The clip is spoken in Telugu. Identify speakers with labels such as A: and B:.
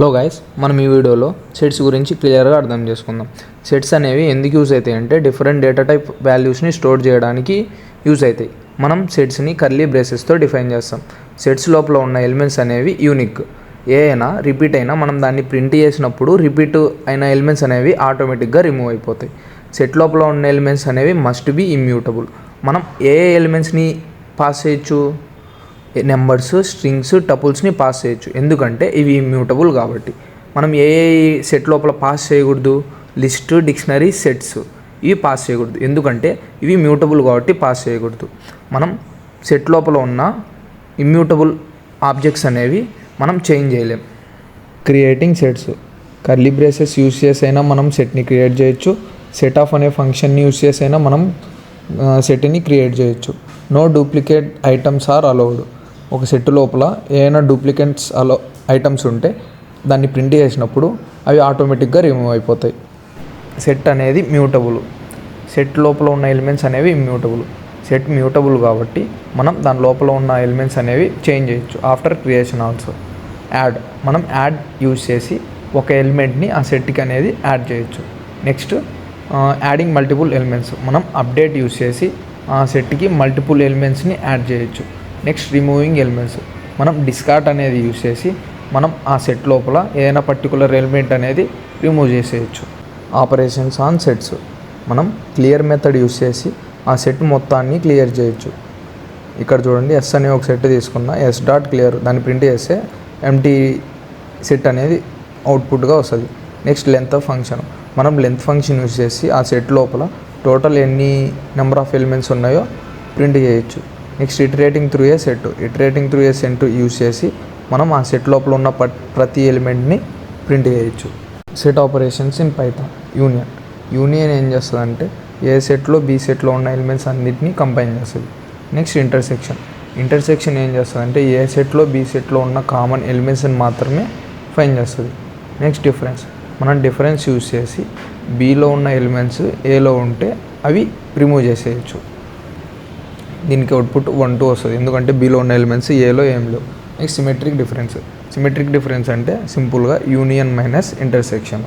A: హలో గైస్, మనం ఈ వీడియోలో సెట్స్ గురించి క్లియర్గా అర్థం చేసుకుందాం. సెట్స్ అనేవి ఎందుకు యూజ్ అవుతాయి అంటే డిఫరెంట్ డేటా టైప్ వాల్యూస్ని స్టోర్ చేయడానికి యూజ్ అవుతాయి. మనం సెట్స్ని కర్లీ బ్రేసెస్తో డిఫైన్ చేస్తాం. సెట్స్ లోపల ఉన్న ఎలిమెంట్స్ అనేవి యూనిక్. అయినా రిపీట్ అయినా మనం దాన్ని ప్రింట్ చేసినప్పుడు రిపీట్ అయిన ఎలిమెంట్స్ అనేవి ఆటోమేటిక్గా రిమూవ్ అయిపోతాయి. సెట్ లోపల ఉన్న ఎలిమెంట్స్ అనేవి మస్ట్ బి ఇమ్యూటబుల్. మనం ఏ ఎలిమెంట్స్ని పాస్ చేయొచ్చు? నెంబర్స్, స్ట్రింగ్స్, టపుల్స్ని పాస్ చేయొచ్చు. ఎందుకంటే ఇవి ఇమ్యూటబుల్ కాబట్టి. మనం ఏ సెట్ లోపల పాస్ చేయకూడదు? లిస్ట్, డిక్షనరీ, సెట్స్ ఇవి పాస్ చేయకూడదు. ఎందుకంటే ఇవి మ్యూటబుల్ కాబట్టి పాస్ చేయకూడదు. మనం సెట్ లోపల ఉన్న ఇమ్యూటబుల్ ఆబ్జెక్ట్స్ అనేవి మనం చేంజ్ చేయలేం. Creating sets curly braces use చేసైనా మనం సెట్ని క్రియేట్ చేయొచ్చు. సెట్ ఆఫ్ అనే ఫంక్షన్ని యూస్ చేసైనా మనం సెట్ని క్రియేట్ చేయొచ్చు. No duplicate items are allowed. ఒక సెట్ లోపల ఏమైనా డూప్లికేట్స్ ఐటమ్స్ ఉంటే దాన్ని ప్రింట్ చేసినప్పుడు అవి ఆటోమేటిక్గా రిమూవ్ అయిపోతాయి. సెట్ అనేది మ్యూటబుల్. సెట్ లోపల ఉన్న ఎలిమెంట్స్ అనేవి ఇమ్యూటబుల్. సెట్ మ్యూటబుల్ కాబట్టి మనం దాని లోపల ఉన్న ఎలిమెంట్స్ అనేవి చేంజ్ చేయొచ్చు ఆఫ్టర్ క్రియేషన్ ఆల్సో. మనం యాడ్ యూజ్ చేసి ఒక ఎలిమెంట్ని ఆ సెట్కి అనేది యాడ్ చేయొచ్చు. Next adding multiple elements. మనం అప్డేట్ యూజ్ చేసి ఆ సెట్కి మల్టిపుల్ ఎలిమెంట్స్ని యాడ్ చేయొచ్చు. Next removing elements. మనం డిస్కార్ట్ అనేది యూజ్ చేసి మనం ఆ సెట్ లోపల ఏదైనా పర్టికులర్ ఎలిమెంట్ అనేది రిమూవ్ చేసేయచ్చు. Operations on sets. మనం క్లియర్ మెథడ్ యూజ్ చేసి ఆ సెట్ మొత్తాన్ని క్లియర్ చేయొచ్చు. ఇక్కడ చూడండి, ఎస్ అనే ఒక సెట్ తీసుకున్నా, ఎస్ డాట్ క్లియర్ దాన్ని ప్రింట్ చేస్తే ఎంటీ సెట్ అనేది అవుట్పుట్గా వస్తుంది. Next length of function. మనం లెంత్ ఫంక్షన్ యూజ్ చేసి ఆ సెట్ లోపల టోటల్ ఎన్ని నెంబర్ ఆఫ్ ఎలిమెంట్స్ ఉన్నాయో ప్రింట్ చేయొచ్చు. Next iterating through a set use చేసి మనం ఆ సెట్ లోపల ఉన్న ప్రతి ఎలిమెంట్ని ప్రింట్ చేయొచ్చు. Set operations in Python. Union ఏం చేస్తుందంటే ఏ సెట్లో బి సెట్లో ఉన్న ఎలిమెంట్స్ అన్నిటినీ కంబైన్ చేస్తుంది. నెక్స్ట్ ఇంటర్సెక్షన్ ఏం చేస్తుందంటే ఏ సెట్లో బి సెట్లో ఉన్న కామన్ ఎలిమెంట్స్ని మాత్రమే ఫైండ్ చేస్తుంది. నెక్స్ట్ మనం డిఫరెన్స్ యూజ్ చేసి బిలో ఉన్న ఎలిమెంట్స్ ఏలో ఉంటే అవి రిమూవ్ చేసేయచ్చు. దీనికి అవుట్పుట్ 1, 2 వస్తుంది, ఎందుకంటే బిలో ఉన్న ఎలిమెంట్స్ ఏలో ఏం లేవు. నెక్స్ట్ సిమెట్రిక్ డిఫరెన్స్ అంటే సింపుల్గా యూనియన్ మైనస్ ఇంటర్సెక్షన్.